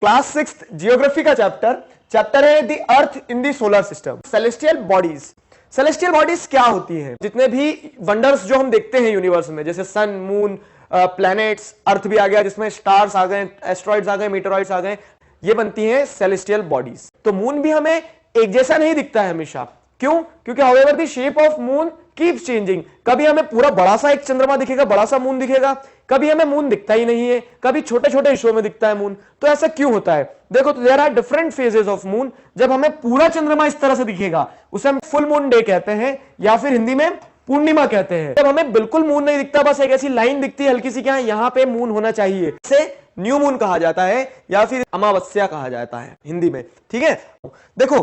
Class 6 geography का chapter है the Earth in the solar system. Celestial bodies, celestial bodies क्या होती हैं? जितने भी वंडर्स जो हम देखते हैं यूनिवर्स में, जैसे सन, मून, प्लैनेट्स, अर्थ भी आ गया जिसमें स्टार्स आ गए, एस्ट्रॉइड्स आ गए, मीटेरॉइड्स आ गए, ये बनती हैं सेलेस्टियल बॉडीज। तो मून भी हमें एक जैसा नहीं दिखता है हमेशा। क्यों? क्योंकि however the shape of moon keeps changing. कभी हमें पूरा बड़ा सा एक चंद्रमा दिखेगा, बड़ा सा मून दिखेगा, कभी हमें मून दिखता ही नहीं है, कभी छोटे छोटे हिस्सों में दिखता है मून। तो ऐसा क्यों होता है? देखो, तो there are different phases of moon. जब हमें पूरा चंद्रमा इस तरह से दिखेगा उसे हम फुल मून डे कहते हैं, या फिर हिंदी में पूर्णिमा कहते हैं। जब हमें बिल्कुल मून नहीं दिखता, बस एक ऐसी लाइन दिखती है हल्की सी, क्या यहां पे मून होना चाहिए, इसे न्यू मून कहा जाता है या फिर अमावस्या कहा जाता है हिंदी में। ठीक है, देखो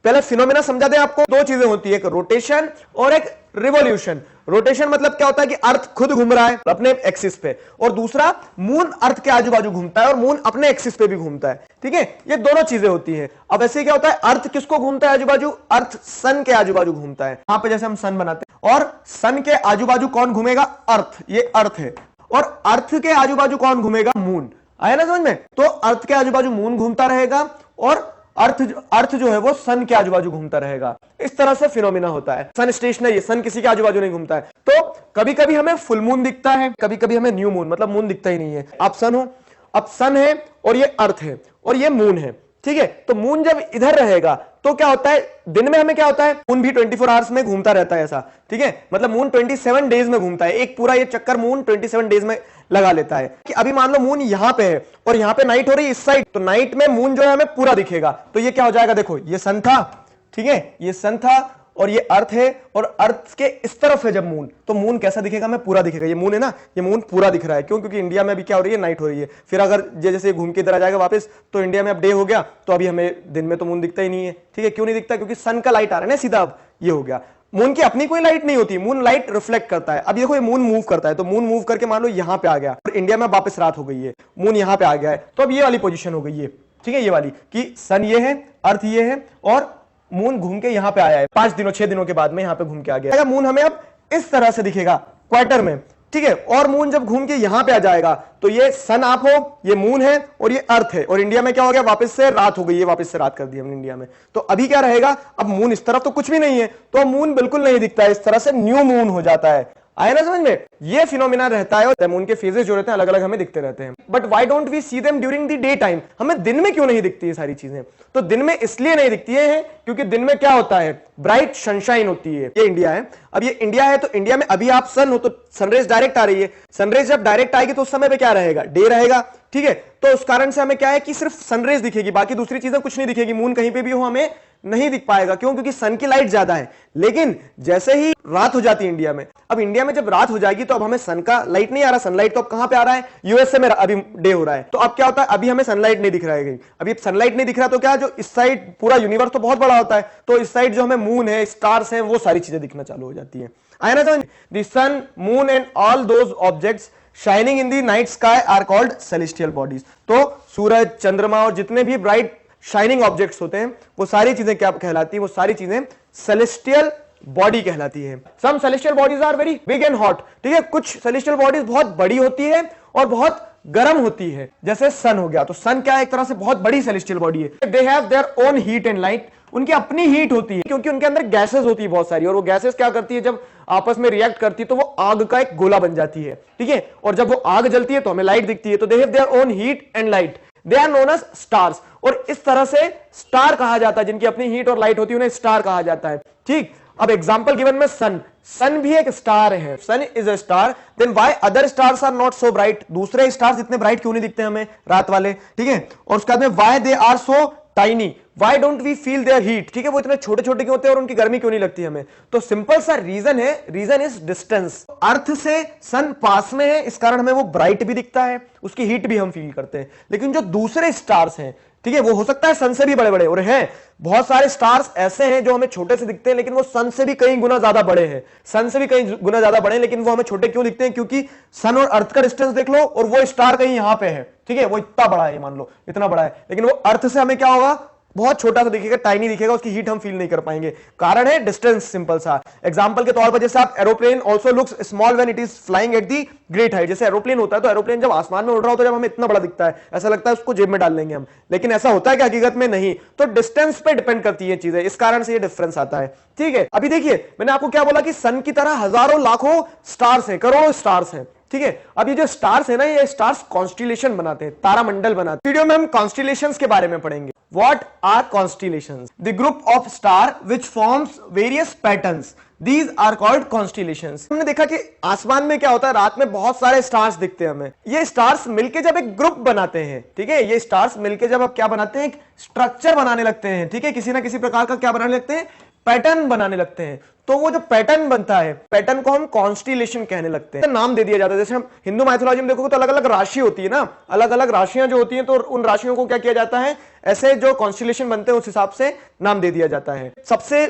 पहले फिनोमेना समझा दें आपको। दो चीजें होती है, एक रोटेशन और एक रिवॉल्यूशन। रोटेशन मतलब क्या होता है कि अर्थ खुद घूम रहा है अपने एक्सिस पे, और दूसरा मून अर्थ के आजू बाजू घूमता है और मून अपने एक्सिस पे भी घूमता है। ठीक है, ये दोनों चीजें होती हैं। अब ऐसे क्या होता है, अर्थ किसको घूमता है आजू बाजू? अर्थ सन के आजू बाजू घूमता है। यहां पे जैसे हम सन बनाते हैं, और सन के आजू बाजू कौन घूमेगा? अर्थ। ये अर्थ है, और अर्थ के आजू बाजू कौन घूमेगा? मून। आया ना समझ में? तो अर्थ के आजू बाजू मून घूमता रहेगा और अर्थ जो है वो सन के आजू बाजू घूमता रहेगा। इस तरह से फिनोमिना होता है। सन स्टेशनरी है, सन किसी के आजू बाजू नहीं घूमता है। तो कभी कभी हमें फुल मून दिखता है, कभी कभी हमें न्यू मून, मतलब मून दिखता ही नहीं है। आप सन हो, अब सन है और ये अर्थ है और ये मून है। ठीक है, तो मून जब इधर रहेगा तो क्या होता है, दिन में हमें क्या होता है, मून भी 24 आवर्स में घूमता रहता है ऐसा। ठीक है, मतलब मून 27 डेज में घूमता है। एक पूरा ये चक्कर मून 27 डेज में लगा लेता है। कि अभी मान लो मून यहां पे है और यहां पे नाइट हो रही है इस साइड, तो नाइट में मून जो है हमें पूरा दिखेगा। तो ये क्या हो जाएगा, देखो ये सन था, ठीक है, ये सन था और ये अर्थ है, और अर्थ के इस तरफ है जब मून, तो मून कैसा दिखेगा, हमें पूरा दिखेगा। ये मून है ना, ये मून पूरा दिख रहा है। क्यों? क्योंकि इंडिया में अभी क्या हो रही है, नाइट हो रही है। फिर अगर जैसे घूम के इधर आ जाएगा वापस, तो इंडिया में अब डे हो गया, तो अभी हमें दिन में तो मून दिखता ही नहीं है। ठीक है, क्यों नहीं दिखता? क्योंकि सन का लाइट आ रहा है ना सीधा। अब ये हो गया, मून की अपनी कोई लाइट नहीं होती, मून लाइट रिफ्लेक्ट करता है। अब देखो ये मून मूव करता है, तो मून मूव करके मान लो यहां पे आ गया और इंडिया में वापस रात हो गई है, मून यहां पे आ गया है, तो अब ये वाली पोजीशन हो गई है। ठीक है, ये वाली कि सन ये है, अर्थ ये है, और मून घूम के यहां पे आया है 5 दिनों 6 दिनों के बाद में यहां पे घूम के आ गया। मून हमें अब इस तरह से दिखेगा क्वार्टर में। ठीक है, और मून जब घूम के यहां पे आ जाएगा तो ये सन आप हो, ये मून है और ये अर्थ है, और इंडिया में क्या हो गया, वापस से रात हो गई है, वापस से रात कर दी हमने इंडिया में। तो अभी क्या रहेगा, अब मून इस तरफ तो कुछ भी नहीं है, तो मून बिल्कुल नहीं दिखता है, इस तरह से न्यू मून हो जाता है। आया ना समझ में? ये फिनोमिना रहता है, और मून के फेजेस जो रहते हैं अलग अलग हमें दिखते रहते हैं। But why don't we see them during the day time? हमें दिन में क्यों नहीं दिखती ये सारी चीजें? तो दिन में इसलिए नहीं दिखती है क्योंकि दिन में क्या होता है, ब्राइट सनशाइन होती है। ये इंडिया है, अब ये इंडिया है, तो इंडिया में अभी आप सन हो तो सनरेज डायरेक्ट आ रही है। सनरेज जब डायरेक्ट आएगी तो उस समय पे क्या रहेगा, डे रहेगा। ठीक है, तो उस कारण से हमें क्या है कि सिर्फ सनरेज दिखेगी, बाकी दूसरी चीजें कुछ नहीं दिखेगी। मून कहीं पे भी हो हमें नहीं दिख पाएगा। क्यों? क्योंकि सन की लाइट ज्यादा है। लेकिन जैसे ही रात हो जाती है इंडिया में, अब इंडिया में जब रात हो जाएगी तो अब हमें सन का लाइट नहीं आ रहा। सनलाइट तो अब कहां पे आ रहा है, यूएसए में अभी डे हो रहा है, तो अब क्या होता है, अभी हमें सनलाइट नहीं दिख रहा है। अभी सनलाइट नहीं दिख रहा तो क्या, जो इस साइड पूरा यूनिवर्स तो बहुत बड़ा होता है, तो इस साइड जो हमें मून है, स्टार्स है, वो सारी चीजें दिखना चालू हो जाती है। आया ना समझ? The sun, moon and all those objects shining in the night sky are called celestial bodies. तो सूरज, चंद्रमा और जितने भी ब्राइट शाइनिंग ऑब्जेक्ट्स होते हैं वो सारी चीजें क्या कहलाती है, वो सारी चीजें सेलेस्टियल बॉडी कहलाती है। Some celestial bodies are very big and hot. ठीक है, कुछ सेलेस्टियल बॉडीज बहुत बड़ी होती है और बहुत गर्म होती है, जैसे सन हो गया। तो सन क्या है, एक तरह से बहुत बड़ी सेलेस्टियल बॉडी है। दे have their own heat and light. उनकी अपनी हीट होती है, क्योंकि उनके अंदर गैसेस होती है बहुत सारी, और वो गैसेस क्या करती है, जब आपस में रिएक्ट करती है तो वो आग का एक गोला बन जाती है। ठीक है, और जब वो आग जलती है तो हमें लाइट दिखती है। तो they have their own heat and light, they are known as stars. और इस तरह से स्टार कहा जाता है, जिनकी अपनी हीट और लाइट होती है उन्हें स्टार कहा जाता है। ठीक, अब एग्जांपल गिवन में सन, सन भी एक स्टार है, sun is a star. Then why other stars are not so bright? दूसरे स्टार्स इतने ब्राइट क्यों नहीं दिखते हमें, रात वाले? ठीक है, और उसके बाद में why they are so tiny, why don't we feel their heat? ठीक है, वो इतने छोटे छोटे क्यों होते हैं और उनकी गर्मी क्यों नहीं लगती हमें? तो सिंपल सा रीजन है, रीजन इज डिस्टेंस। अर्थ से सन पास में है, इस कारण हमें वो ब्राइट भी दिखता है, उसकी हीट भी हम फील करते हैं। लेकिन जो दूसरे स्टार्स हैं, ठीक है, वो हो सकता है सन से भी बड़े बड़े, और हैं बहुत सारे स्टार्स ऐसे हैं जो हमें छोटे से दिखते हैं लेकिन वो सन से भी कई गुना ज्यादा बड़े हैं, सन से भी कई गुना ज्यादा बड़े हैं, लेकिन वो हमें छोटे क्यों दिखते हैं? क्योंकि सन और अर्थ का डिस्टेंस देख लो, और वो स्टार कहीं यहां पे है। ठीक है, वो इतना बड़ा है, मान लो इतना बड़ा है, लेकिन वो अर्थ से हमें क्या होगा, बहुत छोटा सा दिखेगा, टाइनी दिखेगा, उसकी हीट हम फील नहीं कर पाएंगे। कारण है डिस्टेंस, सिंपल सा। एग्जांपल के तौर पर जैसे आप aeroplane also looks small when it is flying at the great height. जैसे एरोप्लेन होता है तो एरोप्लेन जब आसमान में उड़ रहा होता है, जब हमें इतना बड़ा दिखता है, ऐसा लगता है उसको जेब में डाल लेंगे हम, लेकिन ऐसा होता है कि हकीकत में नहीं। तो डिस्टेंस पे डिपेंड करती है चीजें, इस कारण से ये डिफरेंस आता है। ठीक है, अभी देखिए मैंने आपको क्या बोला कि सन की तरह हजारों लाखों स्टार्स हैं, करोड़ों स्टार्स हैं। ठीक है, अब ये जो स्टार्स है ना, ये स्टार्स कॉन्स्टिलेशन बनाते हैं, तारामंडल बनाते हैं। वीडियो में हम कॉन्स्टिलेशंस के बारे में पढ़ेंगे। What are constellations? The group of star which forms various patterns, these are called constellations. हमने देखा कि आसमान में क्या होता है, रात में बहुत सारे स्टार्स दिखते हैं हमें। ये स्टार्स मिलके जब एक ग्रुप बनाते हैं, ठीक है, ये स्टार्स मिलके जब अब क्या बनाते हैं, एक स्ट्रक्चर बनाने लगते हैं। ठीक है, किसी ना किसी प्रकार का क्या बनाने लगते हैं, पैटर्न बनाने लगते हैं। तो वो जो पैटर्न बनता है, पैटर्न को हम कॉन्स्टिलेशन कहने लगते हैं, नाम दे दिया जाता है। जैसे हम हिंदू माइथोलॉजी में देखोगे तो अलग अलग राशि होती है ना, अलग अलग राशियां जो होती हैं, तो उन राशियों को क्या किया जाता है, ऐसे जो कॉन्स्टिलेशन बनते हैं उस हिसाब से नाम दे दिया जाता है। सबसे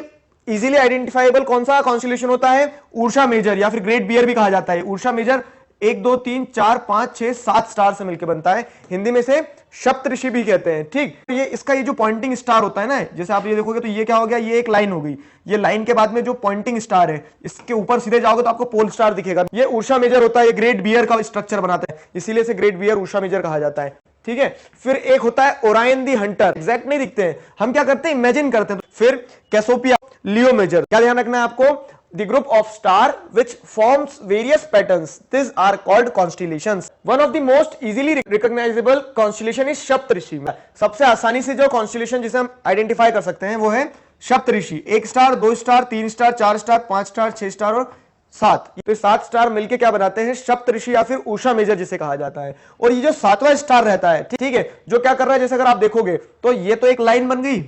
इजीली आइडेंटिफाइबल कौन सा कॉन्स्टिलेशन होता है? उर्सा मेजर, या फिर ग्रेट बियर भी कहा जाता है। उर्सा मेजर 1 2 3 4 5 6 7 स्टार से मिलकर बनता है। हिंदी में से सप्तऋषि भी कहते हैं। ठीक, ये इसका ये जो पॉइंटिंग स्टार होता है ना, जैसे आप ये देखोगे तो ये क्या हो गया, ये एक लाइन हो गई। ये लाइन के बाद में जो पॉइंटिंग स्टार है, इसके ऊपर सीधे जाओगे तो आपको पोल स्टार दिखेगा। ये उर्सा मेजर होता है, ये ग्रेट बियर का स्ट्रक्चर बनाता है, इसीलिए इसे ग्रेट बियर उर्सा मेजर कहा जाता है। ठीक है, फिर एक होता है ओरायन दी हंटर। एग्जैक्ट नहीं दिखते हैं, हम क्या करते हैं, इमेजिन करते हैं। फिर कैसोपिया, लियो मेजर। क्या ध्यान रखना है आपको, the group of star which forms various patterns, these are called constellations. One of the most easily recognizable constellation is सप्तऋषि। सबसे आसानी से जो constellation जिसे हम आइडेंटिफाई कर सकते हैं वो है सप्तऋषि। 1 star, 2 star, 3 star, 4 star, 5 star, 6 star और 7। तो 7 स्टार मिलके क्या बनाते हैं, सप्तऋषि या फिर उषा मेजर जिसे कहा जाता है। और ये जो 7वां स्टार रहता है, ठीक है, जो क्या कर रहा है, जैसे अगर आप देखोगे तो ये तो एक लाइन बन गई,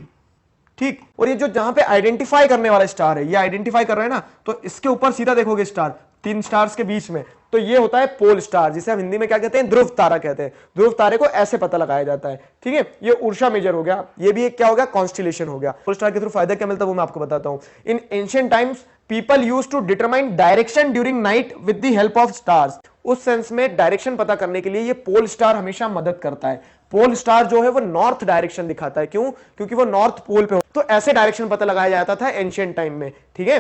ठीक, और ये जो जहां पे आइडेंटिफाई करने वाला स्टार है, ये आइडेंटिफाई कर रहा है ना, तो इसके ऊपर सीधा देखोगे स्टार, 3 स्टार्स के बीच में, तो ये होता है पोल स्टार, जिसे हम हिंदी में क्या कहते हैं, ध्रुव तारा कहते हैं। ध्रुव तारे को ऐसे पता लगाया जाता है। ठीक है, ये उर्सा मेजर हो गया, ये भी एक क्या हो गया, कॉन्स्टिलेशन हो गया। पोल स्टार के थ्रू फायदा क्या मिलता है वो मैं आपको बताता हूं। In ancient times people used to determine direction during night with the help of stars. उस सेंस में डायरेक्शन पता करने के लिए ये पोल स्टार हमेशा मदद करता है। पोल स्टार जो है वो नॉर्थ डायरेक्शन दिखाता है, क्यों, क्योंकि वो नॉर्थ पोल पे हो, तो ऐसे डायरेक्शन पता लगाया जाता था एंशिएंट टाइम में। ठीक है,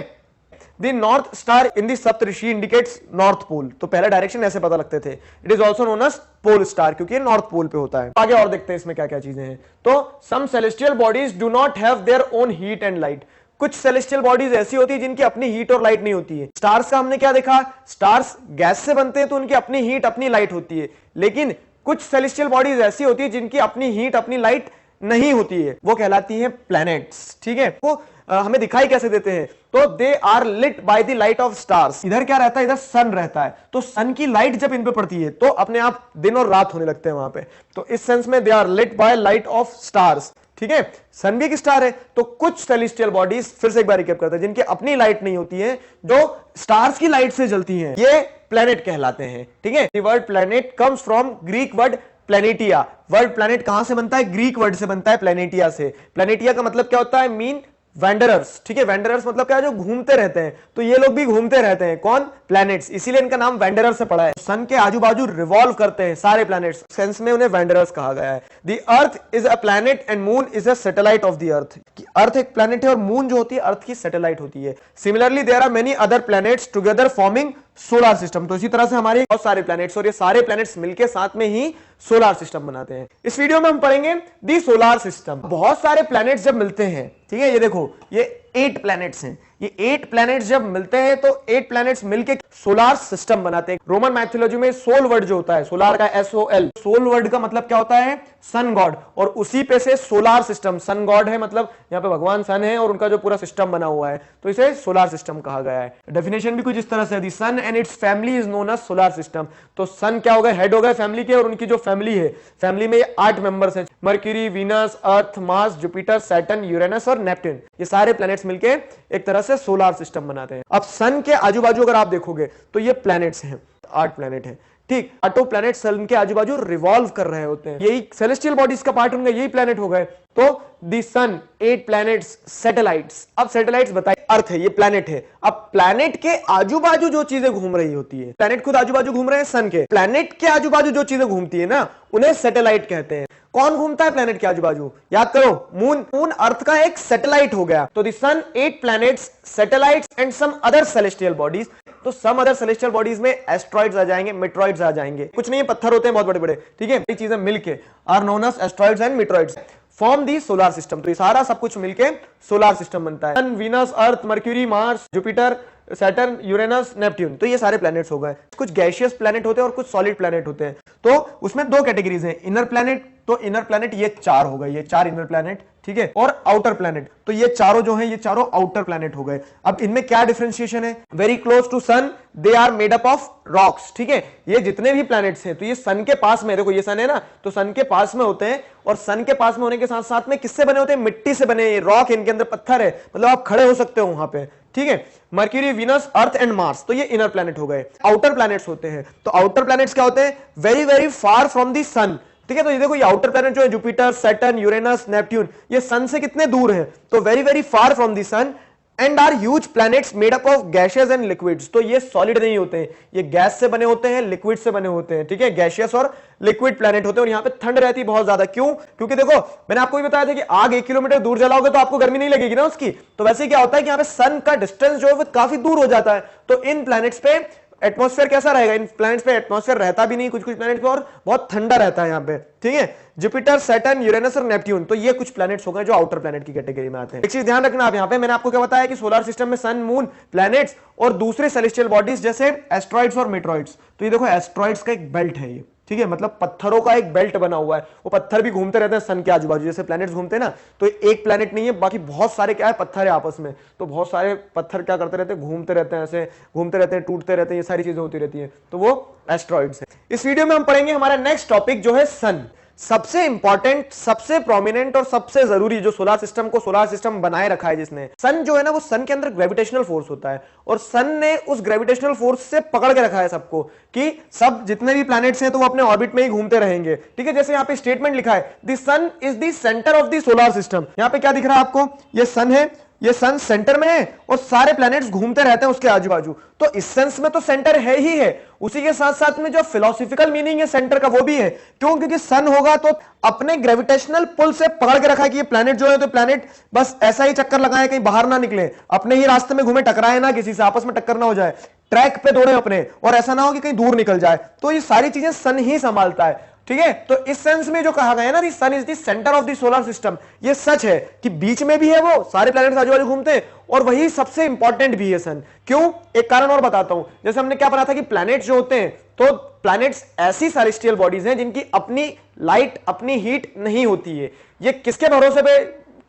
the north star in the Saptarishi indicates north pole, तो पहला डायरेक्शन ऐसे पता लगते थे। It is also known as pole star, क्योंकि ये नॉर्थ पोल पे होता है। आगे और देखते हैं इसमें क्या क्या चीजें हैं। तो some celestial bodies do not have their own heat and light. कुछ सेलेस्टियल बॉडीज ऐसी होती है जिनकी अपनी हीट और लाइट नहीं होती है। स्टार्स का हमने क्या देखा, स्टार्स गैस से बनते हैं तो उनकी अपनी हीट अपनी लाइट होती है, लेकिन कुछ सेलेस्टियल बॉडीज ऐसी होती है जिनकी अपनी हीट अपनी लाइट नहीं होती है, वो कहलाती हैं प्लैनेट्स। ठीक है, वो हमें दिखाई कैसे देते हैं, तो they are lit by the light of stars. इधर क्या रहता है, इधर सन रहता है, तो सन की लाइट जब इन पे पड़ती है तो अपने आप दिन और रात होने लगते हैं वहां पे। तो इस सेंस में they are lit by light of stars. ठीक है, सन भी एक स्टार है। तो कुछ सेलेस्टियल बॉडीज, फिर से एक बार रिकैप करते हैं, जिनकी अपनी लाइट नहीं होती है, जो स्टार्स की लाइट से जलती हैं, ये प्लैनेट कहलाते हैं। ठीक है, the word planet comes from Greek word planetia. Word planet कहां से बनता है, ग्रीक वर्ड से बनता है, प्लैनेटिया से। प्लैनेटिया का मतलब क्या होता है, मीन वेंडरर्स। ठीक है, वेंडरर्स मतलब क्या है, जो घूमते रहते हैं, तो ये लोग भी घूमते रहते हैं। कौन, प्लैनेट्स, इसीलिए इनका नाम वेंडरर से पड़ा है। सन के आजू बाजू रिवॉल्व करते हैं सारे प्लैनेट्स, सेंस में उन्हें वेंडरर्स कहा गया है। The earth is a planet and moon is a satellite of the earth. Earth एक प्लैनेट है और मून जो होती है अर्थ की सैटेलाइट होती है। Similarly there are many other planets together forming solar system. तो इसी तरह से हमारे बहुत सारे प्लैनेट्स, और ये सारे प्लैनेट्स मिलके साथ में ही सोलर सिस्टम बनाते हैं। इस वीडियो में हम पढ़ेंगे दी सोलर सिस्टम। बहुत सारे प्लैनेट्स जब मिलते हैं, ठीक है, ये देखो ये 8 प्लैनेट्स हैं। ये 8 प्लैनेट्स जब मिलते हैं तो 8 प्लैनेट्स मिलके सोलर सिस्टम बनाते हैं। रोमन मैथोलॉजी में सोल वर्ड जो होता है, सोलर का SOL, सोल वर्ड का मतलब क्या होता है, सन गॉड, और उसी पे से सोलर सिस्टम, सन गॉड है मतलब यहाँ पे भगवान सन है और उनका जो पूरा सिस्टम बना हुआ है, तो इसे सोलर सिस्टम कहा गया है। डेफिनेशन भी कुछ इस तरह से है, the sun and its family is known as solar system. तो सन क्या हो गए, हेड हो गए फैमिली के, और उनकी जो फैमिली है, फैमिली में 8 मेंबर्स हैं, mercury, Venus, earth, Mars, Jupiter, Saturn, Uranus और नेपट्टून। ये सारे प्लैनेट्स मिलके एक तरह से सोलर सिस्टम बनाते हैं। अब सन के आजू बाजू अगर आप देखोगे तो ये प्लैनेट्स हैं, 8 प्लैनेट हैं। ठीक, 8 प्लैनेट सन के आजू बाजू रिवॉल्व कर रहे होते हैं, यही सेलेस्टियल बॉडीज का पार्ट होंगे, यही प्लैनेट हो गए। तो दी सन, 8 प्लैनेट्स, सैटेलाइट्स। अब सैटेलाइट्स बताइए, अर्थ है, ये प्लैनेट है। अब प्लैनेट के आजू बाजू जो चीजें घूम रही होती है, प्लैनेट खुद आजू बाजू घूम रहे हैं सन के, प्लैनेट के आजू बाजू जो चीजें घूमती है ना, उन्हें सैटेलाइट कहते हैं। कौन घूमता है प्लैनेट के आजू बाजू? याद करो, मून। मून अर्थ का एक सैटेलाइट हो गया। तो the sun, 8 planets, satellites and some other celestial bodies. तो सम अदर सेलेस्टियल बॉडीज में एस्ट्रॉइड्स आ जाएंगे, मेट्रॉइड्स आ जाएंगे। कुछ नहीं, पत्थर होते हैं बहुत बड़े बड़े, ठीक है। ये चीजें मिलके are known as asteroids and meteoroids, form the solar system. तो ये सारा सब कुछ मिलके सोलर सिस्टम बनता है। Sun, Venus, earth, Mercury, Mars, Jupiter, Saturn, Uranus, Neptune. तो ये सारे प्लैनेट्स हो गए। कुछ गैसियस प्लैनेट होते हैं और कुछ सॉलिड प्लैनेट होते हैं। तो उसमें दो कैटेगरीज हैं, इनर प्लैनेट, तो इनर प्लैनेट ये 4 हो गए, ये 4 इनर प्लैनेट, ठीक है। और आउटर प्लैनेट, तो ये चारों जो हैं ये चारों आउटर प्लैनेट हो गए। अब इनमें क्या डिफरेंशिएशन है? Very close to sun they are made up of rocks, ठीक है। ये जितने भी प्लैनेट्स हैं तो ये सन के पास में, देखो ये सन है ना, तो सन के पास में होते हैं। और सन के पास में होने के साथ साथ में किससे बने होते हैं? मिट्टी से बने। रॉक, इनके अंदर पत्थर है, मतलब आप खड़े हो सकते हो वहां पे, ठीक है। Mercury, Venus, earth and Mars, तो ये इनर प्लैनेट हो गए। आउटर प्लैनेट्स होते हैं, तो आउटर प्लैनेट्स क्या होते हैं? Very very far from the sun, ठीक है। तो ये देखो, ये आउटर प्लैनेट जो है, जुपिटर, सैटर्न, यूरेनस, नेपट्यून, ये सन से कितने दूर है? तो very very far from the sun and are huge planets made up of gases and liquids. तो ये सॉलिड नहीं होते हैं, ये गैस से बने होते हैं, लिक्विड से बने होते हैं, ठीक है। गैसियस और लिक्विड प्लैनेट होते हैं। और यहाँ पे ठंड रहती है बहुत ज्यादा। क्यों? क्योंकि देखो, मैंने आपको भी बताया था कि आग 1 किलोमीटर दूर जलाओगे तो आपको गर्मी नहीं लगेगी ना उसकी। तो वैसे क्या होता है कि यहाँ पे सन का डिस्टेंस जो है वो काफी दूर हो जाता है। तो इन प्लैनेट्स पे एटमॉस्फेयर कैसा रहेगा? इन प्लैनेट्स पे एटमॉस्फेयर रहता भी नहीं, कुछ कुछ प्लैनेट्स पे, और बहुत ठंडा रहता है यहाँ पे, ठीक है। जुपिटर, सैटर्न, यूरेनस और नेपट्यून, तो ये कुछ प्लैनेट्स हो गए जो आउटर प्लैनेट की कैटेगरी में आते हैं। एक चीज ध्यान रखना आप, यहाँ पे मैंने आपको क्या बताया कि सोलर सिस्टम में सन, मून, प्लैनेट्स और दूसरे सेलेस्टियल बॉडीज जैसे एस्ट्रॉइड्स और मेट्रॉइड्स। तो ये देखो, एस्ट्रॉइड्स का एक बेल्ट है ये, ठीक है, मतलब पत्थरों का एक बेल्ट बना हुआ है। वो पत्थर भी घूमते रहते हैं सन के आजू बाजू, जैसे प्लैनेट्स घूमते हैं ना। तो एक प्लैनेट नहीं है, बाकी बहुत सारे क्या है, पत्थर है आपस में। तो बहुत सारे पत्थर क्या करते रहते हैं? घूमते रहते हैं, ऐसे घूमते रहते हैं, टूटते रहते हैं, ये सारी चीजें होती रहती हैं। तो वो एस्ट्रॉइड्स है। इस वीडियो में हम पढ़ेंगे हमारा नेक्स्ट टॉपिक जो है सन। सबसे इंपॉर्टेंट, सबसे प्रोमिनेंट और सबसे जरूरी जो सोलर सिस्टम को सोलर सिस्टम बनाए रखा है जिसने, सन जो है ना, वो सन के अंदर ग्रेविटेशनल फोर्स होता है। और सन ने उस ग्रेविटेशनल फोर्स से पकड़ के रखा है सबको, कि सब जितने भी प्लैनेट्स हैं तो वो अपने ऑर्बिट में ही घूमते रहेंगे, ठीक है। जैसे यहाँ पे स्टेटमेंट लिखा है, the sun is the centre of the solar system. यहाँ पे क्या दिख रहा है आपको? ये सन है, ये सन सेंटर में है और सारे प्लैनेट्स घूमते रहते हैं उसके आजू बाजू। तो इस सेंस में तो सेंटर है ही है। उसी के साथ साथ में जो फिलोसॉफिकल मीनिंग है सेंटर का वो भी है। क्यों? क्योंकि सन होगा तो अपने ग्रेविटेशनल पुल से पकड़ के रखा है कि ये प्लैनेट जो है, तो प्लैनेट बस ऐसा ही चक्कर लगाए, कहीं बाहर ना निकले, अपने ही रास्ते में घूमे, टकराए ना किसी से, आपस में टक्कर ना हो जाए, ट्रैक पे दौड़े अपने, और ऐसा ना हो कि कहीं दूर निकल जाए। तो ये सारी चीजें सन ही संभालता है, ठीक है। तो इस सेंस में जो कहा गया है ना, sun is the centre of the solar system, ये सच है कि बीच में भी है वो, सारे प्लैनेट्स आजू बाजू घूमते हैं, और वही सबसे इंपॉर्टेंट भी है सन। क्यों? एक कारण और बताता हूं। जैसे हमने क्या पढ़ा था कि प्लैनेट्स जो होते हैं, तो प्लैनेट्स ऐसी सेलेस्टियल बॉडीज हैं जिनकी अपनी लाइट, अपनी हीट नहीं होती है। ये किसके भरोसे पे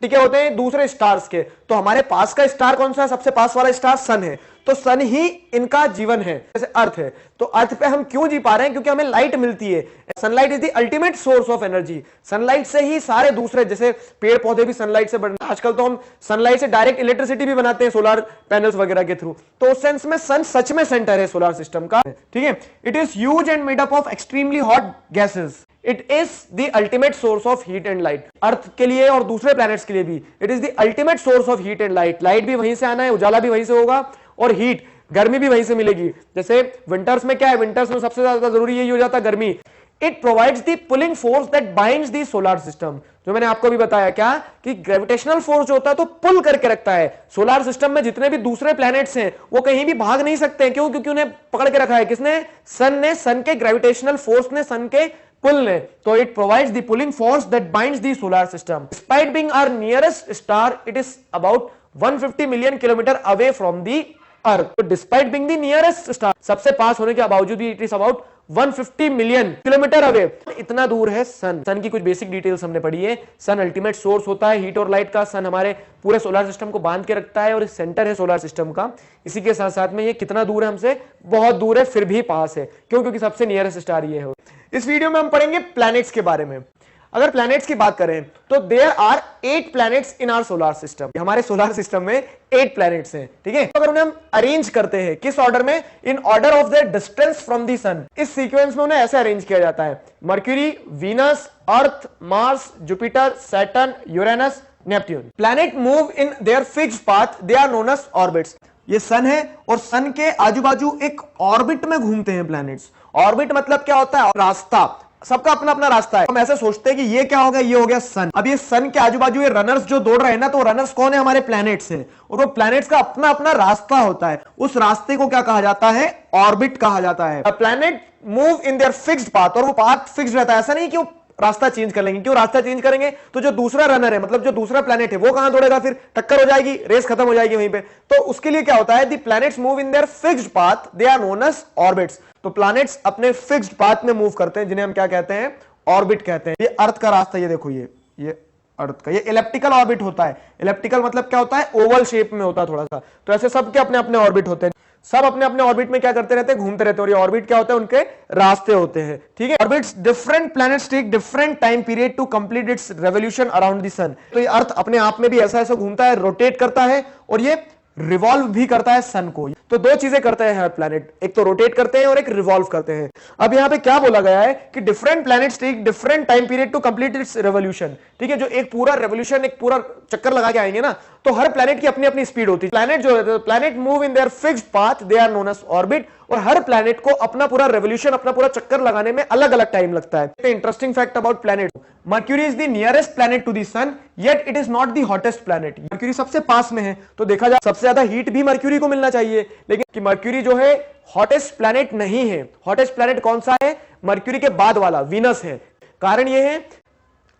टिके होते हैं? दूसरे स्टार्स के। तो हमारे पास का स्टार कौन सा है? सबसे पास वाला स्टार सन है। तो सन ही इनका जीवन है। जैसे अर्थ है, तो अर्थ पे हम क्यों जी पा रहे हैं? क्योंकि हमें लाइट मिलती है। Sunlight is the ultimate source of energy. Sunlight से ही सारे दूसरे, जैसे पेड़ पौधे भी सनलाइट से बढ़, आजकल तो हम सनलाइट से डायरेक्ट इलेक्ट्रिसिटी भी बनाते हैं सोलर पैनल्स वगैरह के थ्रू। तो उस सेंस में सन सच में सेंटर है सोलर सिस्टम का, ठीक है। It is huge and made up of extremely hot gases. It is the ultimate source of heat and light. Earth के लिए और दूसरे प्लैनेट्स के लिए भी it is the ultimate source of heat and light. Light भी वहीं से आना है, उजाला भी वहीं से होगा, और हीट, गर्मी भी वहीं से मिलेगी। जैसे विंटर्स में क्या है? विंटर्स में सबसे ज्यादा जरूरी यही हो जाता है, गर्मी। It provides the pulling force that binds the solar system. जो मैंने आपको भी बताया क्या, कि ग्रेविटेशनल फोर्स जो होता है तो पुल करके रखता है। सोलर सिस्टम में जितने भी दूसरे प्लैनेट्स हैं वो कहीं भी भाग नहीं सकते। क्यों? क्योंकि उन्हें पकड़ के रखा है किसने? सन ने, सन के ग्रेविटेशनल फोर्स ने, सन के पुल ने। तो it provides the pulling force that binds the solar system. Despite being our nearest star, it is about 150 million kilometre away from the अर्थ। तो despite being the nearest star, सबसे पास होने के बावजूद भी it is about 150 million kilometre away, इतना दूर है सन। सन की कुछ बेसिक डिटेल्स हमने पढ़ी है। सन अल्टीमेट सोर्स होता है हीट और लाइट का। सन हमारे पूरे सोलर सिस्टम को बांध के रखता है और सेंटर है सोलर सिस्टम का। इसी के साथ साथ में ये कितना दूर है हमसे? बहुत दूर है, फिर भी पास है। क्यों? क्योंकि सबसे नियरेस्ट स्टार ये है। इस वीडियो में हम पढ़ेंगे प्लैनेट्स के बारे में। अगर प्लैनेट्स की बात करें तो there are 8 planets in our solar system. हमारे सोलर सिस्टम में 8 प्लैनेट्स हैं, ठीक है। अगर उन्हें हम अरेंज करते हैं किस ऑर्डर में, in order of the distance from the sun, इस सीक्वेंस में उन्हें ऐसे अरेंज किया जाता है: Mercury, Venus, earth, Mars, Jupiter, Saturn, Uranus, Neptune. Planet move in their fixed path, they are known as orbits. ये सन है और सन के आजू बाजू एक ऑर्बिट में घूमते हैं प्लैनेट्स। ऑर्बिट मतलब क्या होता है? रास्ता। सबका अपना अपना रास्ता है। हम ऐसे सोचते हैं कि ये क्या हो गया, ये हो गया सन। अब ये सन के आजू बाजू ये रनर्स जो दौड़ रहे हैं ना, तो रनर्स कौन है? हमारे प्लैनेट्स हैं। और वो प्लैनेट्स का अपना अपना रास्ता होता है। उस रास्ते को क्या कहा जाता है? ऑर्बिट कहा जाता है। Planet move in their fixed path, और वो पाथ फिक्स्ड रहता है। ऐसा नहीं कि वो रास्ता चेंज कर लेंगे। क्यों रास्ता चेंज करेंगे? तो जो दूसरा रनर है, मतलब जो दूसरा प्लैनेट है, वो कहां दौड़ेगा? फिर टक्कर हो जाएगी, रेस खत्म हो जाएगी वहीं पे। तो उसके लिए क्या होता है? The planets move in their fixed path, they are known as orbits. तो प्लैनेट्स अपने फिक्स्ड पाथ में मूव करते हैं, जिन्हें हम क्या कहते हैं? ऑर्बिट कहते हैं। ये अर्थ का रास्ता, ये देखो, ये अर्थ का ये इलेप्टिकल ऑर्बिट होता है। इलेप्टिकल मतलब क्या होता है? ओवल शेप में होता है थोड़ा सा। तो ऐसे सबके अपने अपने ऑर्बिट होते हैं। सब अपने अपने ऑर्बिट में क्या करते रहते हैं? घूमते रहते हैं। और ये ऑर्बिट क्या होता है? उनके रास्ते होते हैं, ठीक है। Orbits different planets take different time period to complete its revolution around the sun. तो ये अर्थ अपने आप में भी ऐसा ऐसा घूमता है, रोटेट करता है, और ये रिवॉल्व भी करता है सन को। तो दो चीजें करते हैं हर प्लैनेट, एक तो रोटेट करते हैं और एक रिवॉल्व करते हैं। अब यहां पे क्या बोला गया है कि different planets take different time period to complete its revolution, ठीक है। जो एक पूरा रेवोल्यूशन, एक पूरा चक्कर लगा के आएंगे ना, तो हर प्लैनेट की अपनी अपनी स्पीड होती है। प्लैनेट जो है, planet move in their fixed path, they are known as orbit. और हर प्लैनेट को अपना पूरा रेवोल्यूशन, अपना पूरा चक्कर लगाने में अलग अलग टाइम लगता है। Interesting fact about planet: Mercury is the nearest planet to the sun, yet it is not the hottest planet. Mercury सबसे पास में है, तो देखा जाए सबसे ज्यादा हीट भी मर्क्यूरी को मिलना चाहिए, लेकिन कि मर्क्यूरी जो है हॉटेस्ट प्लैनेट नहीं है। हॉटेस्ट प्लैनेट कौन सा है? मर्क्यूरी के बाद वाला वीनस है। कारण यह है,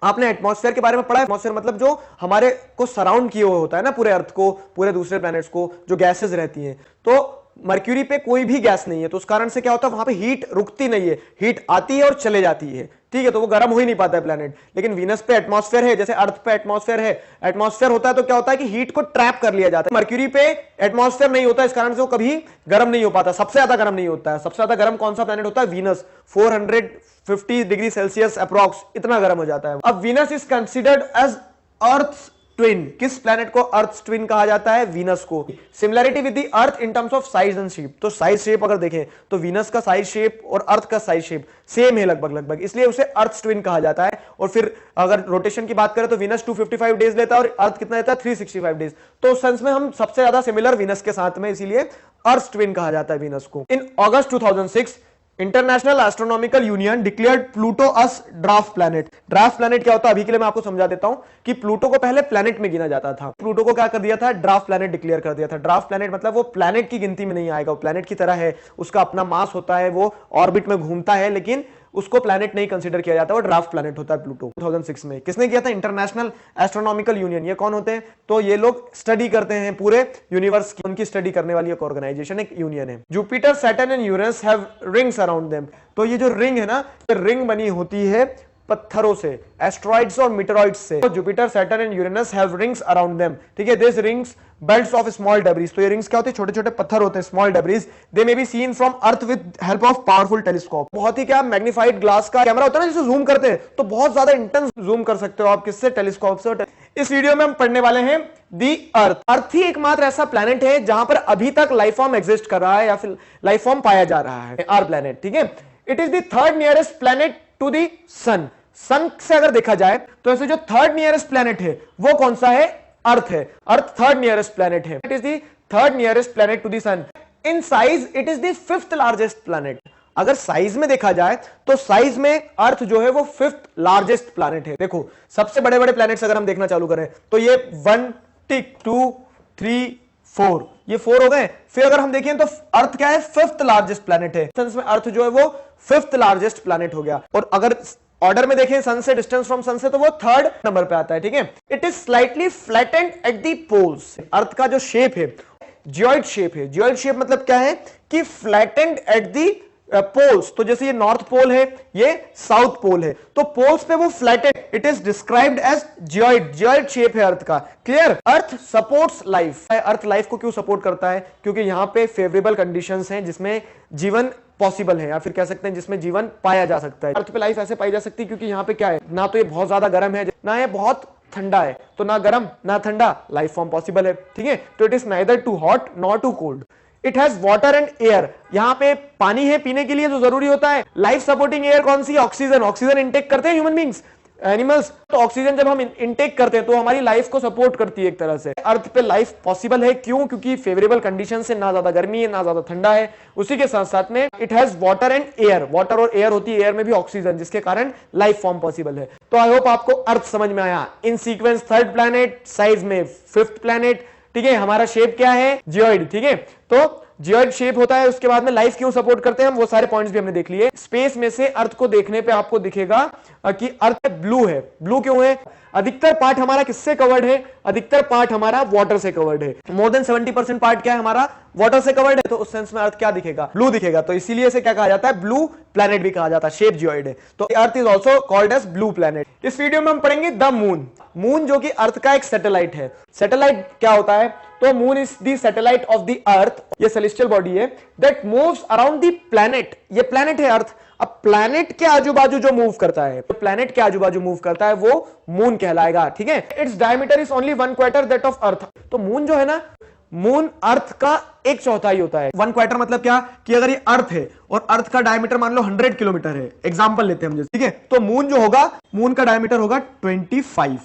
आपने एटमॉस्फेयर के बारे में पढ़ा है। एटमॉस्फेयर मतलब जो हमारे को सराउंड किए हुए होता है ना, पूरे अर्थ को, पूरे दूसरे प्लैनेट्स को, जो गैसेस रहती हैं। तो मर्क्यूरी पे कोई भी गैस नहीं है, तो उस कारण से क्या होता है? वहां पे हीट रुकती नहीं है, हीट आती है और चले जाती है, ठीक है। तो वो गर्म हो ही नहीं पाता है प्लैनेट। लेकिन वीनस पे एटमॉस्फेयर है, जैसे अर्थ पे एटमॉस्फेयर है। एटमॉस्फेयर होता है तो क्या होता है कि हीट को ट्रैप कर लिया जाता है। मर्क्यूरी पे एटमॉस्फेयर नहीं होता, इस कारण से वो कभी गर्म नहीं हो पाता, सबसे ज्यादा गर्म नहीं होता है। सबसे ज्यादा गर्म कौन सा प्लैनेट होता है? वीनस। 450 डिग्री सेल्सियस अप्रॉक्स, इतना गर्म हो जाता है। अब Venus is considered as Earth twin. किस प्लैनेट को अर्थ ट्विन कहा जाता है? वीनस को। Similarity with the Earth in terms of size and shape. तो साइज शेप अगर देखें तो वीनस का साइज शेप और अर्थ का साइज शेप सेम है लगभग, इसलिए उसे अर्थ ट्विन कहा जाता है। और फिर अगर रोटेशन की बात करें तो वीनस 255 डेज लेता है और अर्थ कितना लेता है? 365 डेज। तो सेंस में हम सबसे ज्यादा सिमिलर वीनस के साथ में, इसीलिए अर्थ ट्विन कहा जाता है वीनस को। In August 2006 International Astronomical Union declared Pluto as draft planet. Draft planet क्या होता है? अभी के लिए मैं आपको समझा देता हूं कि प्लूटो को पहले प्लैनेट में गिना जाता था। प्लूटो को क्या कर दिया था? ड्राफ्ट प्लैनेट डिक्लेयर कर दिया था। ड्राफ्ट प्लैनेट मतलब वो प्लैनेट की गिनती में नहीं आएगा, वो प्लैनेट की तरह है, उसका अपना मास होता है, वो ऑर्बिट में घूमता है, लेकिन उसको प्लैनेट नहीं कंसीडर किया जाता, वो ड्राफ्ट प्लैनेट होता है प्लूटो। 2006 में किसने किया था? International Astronomical union. ये कौन होते हैं? तो ये लोग स्टडी करते हैं पूरे यूनिवर्स की, उनकी स्टडी करने वाली एक ऑर्गेनाइजेशन, एक यूनियन है। Jupiter, Saturn and Uranus have rings around them. तो ये जो रिंग है ना, रिंग बनी होती है पत्थरों से, एस्ट्रॉइड्स और मीटेरॉइड्स से। तो Jupiter, Saturn and Uranus have rings around them, ठीक है। This rings belts of small debris. तो ये रिंग्स क्या होते हैं? छोटे छोटे पत्थर होते हैं, small debris. They may be seen from earth with help of powerful telescope. बहुत ही क्या मैग्नीफाइड ग्लास का कैमरा होता है ना, जिसे जूम करते हैं, तो बहुत ज्यादा इंटेंस जूम कर सकते हो आप किससे? टेलीस्कोप से। इस वीडियो में हम पढ़ने वाले हैं दी अर्थ। अर्थ ही एकमात्र ऐसा प्लैनेट है जहां पर अभी तक लाइफ फॉर्म एग्जिस्ट कर रहा है या फिर लाइफ फॉर्म पाया जा रहा है। आवर प्लैनेट, ठीक है। It is the third nearest planet to the sun. Sun से अगर देखा जाए तो ऐसे जो थर्ड नियरेस्ट प्लैनेट है वो कौन सा है? अर्थ है। अर्थ थर्ड नियरेस्ट प्लैनेट है। It is the third nearest planet to the sun. In size it is the fifth largest planet. अगर साइज में देखा जाए तो साइज में अर्थ जो है वो फिफ्थ लार्जेस्ट प्लैनेट है। देखो सबसे बड़े बड़े प्लैनेट्स अगर हम देखना चालू करें तो ये 1 2 3 4, ये 4 हो गए। फिर अगर हम देखें तो अर्थ क्या है? फिफ्थ लार्जेस्ट प्लैनेट है। में अर्थ जो है वो फिफ्थ लार्जेस्ट प्लैनेट हो गया। और अगर ऑर्डर में देखें सन से, डिस्टेंस फ्रॉम सन से, तो वो थर्ड नंबर पे आता है, ठीक है। It is slightly flattened at the poles. Earth का जो शेप है जियोइड शेप है। जियोइड शेप मतलब क्या है कि फ्लैटेंड एट द पोल्स। तो जैसे ये नॉर्थ पोल है, ये साउथ पोल है, तो पोल्स पे वो flattened. It is described as geoid. Geoid shape है अर्थ का। Clear? Earth supports life. Earth life को क्यों सपोर्ट करता है? क्योंकि यहां पे फेवरेबल कंडीशंस हैं जिसमें जीवन पॉसिबल है, या फिर कह सकते हैं जिसमें जीवन पाया जा सकता है। अर्थ पे लाइफ ऐसे पाई जा सकती है क्योंकि यहाँ पे क्या है, ना तो ये बहुत ज्यादा गर्म है ना ये बहुत ठंडा है, तो ना गर्म ना ठंडा लाइफ फॉर्म पॉसिबल है, ठीक है। तो it is neither too hot nor too cold. It has water and air, यहाँ पे पानी है पीने के लिए जो जरूरी होता है। लाइफ सपोर्टिंग एयर कौन सी है? ऑक्सीजन। ऑक्सीजन इंटेक करते हैं ह्यूमन बींग्स, एनिमल्स। तो ऑक्सीजन जब हम इनटेक करते हैं तो हमारी लाइफ को सपोर्ट करती है एक तरह से। अर्थ पे लाइफ पॉसिबल है, क्यों? क्योंकि फेवरेबल कंडीशन से, ना ज्यादा गर्मी है ना ज्यादा ठंडा है। उसी के साथ साथ में it has water and air, water और एयर होती है, एयर में भी ऑक्सीजन, जिसके कारण लाइफ फॉर्म पॉसिबल है। तो आई होप आपको अर्थ समझ में आया। इन सीक्वेंस 3rd प्लैनेट, साइज में 5th प्लैनेट, ठीक है। हमारा शेप क्या है? जियोइड, ठीक है। तो जियोइड शेप होता है। उसके बाद में लाइफ क्यों सपोर्ट करते हैं हम, वो सारे पॉइंट्स भी हमने देख लिए। स्पेस में से अर्थ को देखने पे आपको दिखेगा कि अर्थ ब्लू है। ब्लू क्यों है? अधिकतर पार्ट हमारा किससे कवर्ड है? अधिकतर पार्ट हमारा वाटर से कवर्ड है। मोर देन 70% पार्ट क्या है हमारा? वाटर से कवर्ड है। तो उस सेंस में अर्थ क्या दिखेगा? ब्लू दिखेगा। तो इसीलिए इसे क्या कहा जाता है? ब्लू प्लैनेट भी कहा जाता है। शेप जियोइड है, तो Earth is also called as blue planet. इस वीडियो में हम पढ़ेंगे द मून। मून जो कि अर्थ का एक सैटेलाइट है। सैटेलाइट क्या होता है? तो moon is the satellite of the अर्थ, ये सेलेस्टियल बॉडी है that moves around the planet. ये प्लैनेट है अर्थ। अब प्लैनेट के आजू बाजू जो मूव करता है, तो प्लैनेट के आजू बाजू मूव करता है वो मून कहलाएगा, ठीक है। It's diameter is only 1/4 that of अर्थ। तो मून जो है ना, मून अर्थ का 1/4 होता है। 1/4 मतलब क्या? कि अगर ये अर्थ है और अर्थ का डायमीटर मान लो 100 किलोमीटर है, एग्जांपल लेते हैं हम, ठीक है। तो मून जो होगा, मून का डायमीटर होगा 25।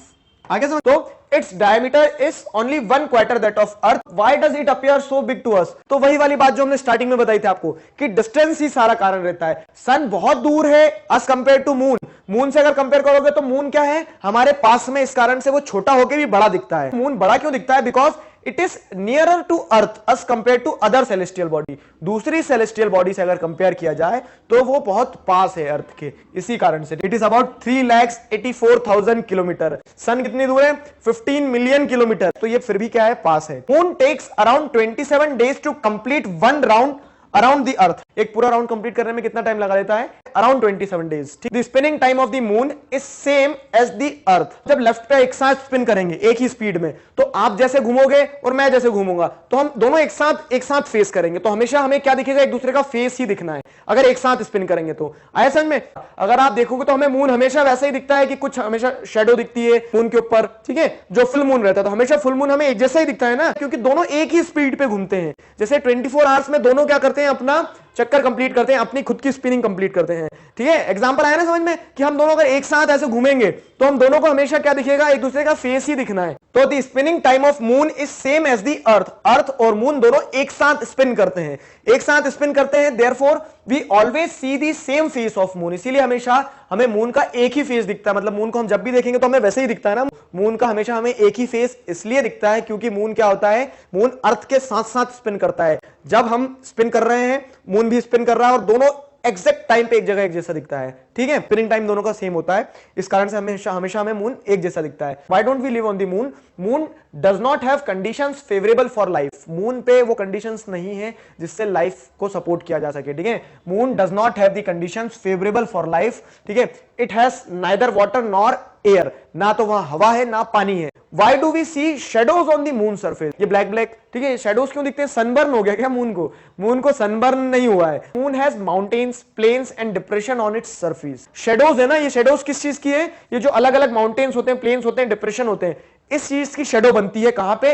आगे समझ। तो its diameter is only 1/4 that of Earth. Why does it appear so big to us? तो वही वाली बात जो हमने स्टार्टिंग में बताई थी आपको कि डिस्टेंस ही सारा कारण रहता है। सन बहुत दूर है as compare to moon. Moon से अगर कंपेयर करोगे तो मून क्या है? हमारे पास में, इस कारण से वो छोटा होकर भी बड़ा दिखता है। मून बड़ा क्यों दिखता है? Because it is nearer to Earth as compare to other celestial body. दूसरी सेलेस्टियल बॉडी से अगर कंपेयर किया जाए तो वो बहुत पास है अर्थ के, इसी कारण से। It is about 3,84,000 kilometre. Sun कितनी दूर है? 15 मिलियन किलोमीटर। तो ये फिर भी क्या है? पास है। Moon takes around 27 days to complete 1 round around the Earth. एक पूरा राउंड कंप्लीट करने में कितना टाइम लगा देता है? Around 27 days. The spinning time of the moon is same as the Earth. जब लेफ्ट पे एक साथ स्पिन करेंगे एक ही स्पीड में, तो आप जैसे घूमोगे और मैं जैसे घूमूंगा, तो हम दोनों एक साथ फेस करेंगे, तो हमेशा हमें क्या दिखेगा? एक दूसरे का फेस ही दिखना है अगर एक साथ स्पिन करेंगे तो। आया समझ में? अगर आप देखोगे तो हमें मून हमेशा वैसा ही दिखता है कि कुछ हमेशा शेडो दिखती है मून के ऊपर, ठीक है। जो फुल मून रहता है तो हमेशा फुल मून हमें एक जैसा ही दिखता है ना, क्योंकि दोनों एक ही स्पीड पे घूमते हैं। जैसे 24 आवर्स में दोनों क्या करते हैं? अपना चक्कर कंप्लीट करते हैं, अपनी खुद की स्पिनिंग कंप्लीट करते हैं, ठीक है। एग्जांपल आया ना समझ में कि हम दोनों अगर एक साथ ऐसे घूमेंगे तो हम दोनों को हमेशा क्या दिखेगा? एक दूसरे का फेस ही दिखना है। तो the spinning time of moon is same as the earth. Earth और मून दोनों एक साथ स्पिन करते हैं, एक साथ स्पिन करते हैं। Therefore we always see the same face of moon. इसीलिए हमेशा हमें मून का एक ही फेस दिखता है। मतलब मून को हम जब भी देखेंगे तो हमें वैसे ही दिखता है ना। मून का हमेशा हमें एक ही फेस इसलिए दिखता है क्योंकि मून क्या होता है? मून अर्थ के साथ साथ स्पिन करता है। जब हम स्पिन कर रहे हैं, मून भी स्पिन कर रहा है, और दोनों एग्जैक्ट टाइम पे एक जगह एक जैसा दिखता है, ठीक है। स्पिनिंग टाइम दोनों का सेम होता है, इस कारण से हमेशा हमें मून एक जैसा दिखता है। Why don't we live on the moon? Moon does not have conditions favourable for life. Moon पे वो कंडीशंस नहीं है जिससे लाइफ को सपोर्ट किया जा सके, ठीक है। Moon does not have the conditions favourable for life, ठीक है। It has neither water nor air. ना तो वहां हवा है ना पानी है। Why do we see shadows on the moon surface? ये ब्लैक ब्लैक, ठीक है, शेडोज क्यों दिखते हैं? सनबर्न हो गया क्या मून को? मून को सनबर्न नहीं हुआ है। Moon has mountains, plains and depression on its surface. Shadows है ना, ये शेडोज किस चीज की है? ये जो अलग अलग माउंटेन्स होते हैं, प्लेन्स होते हैं, डिप्रेशन होते हैं, इस चीज की शेडो बनती है कहां पे?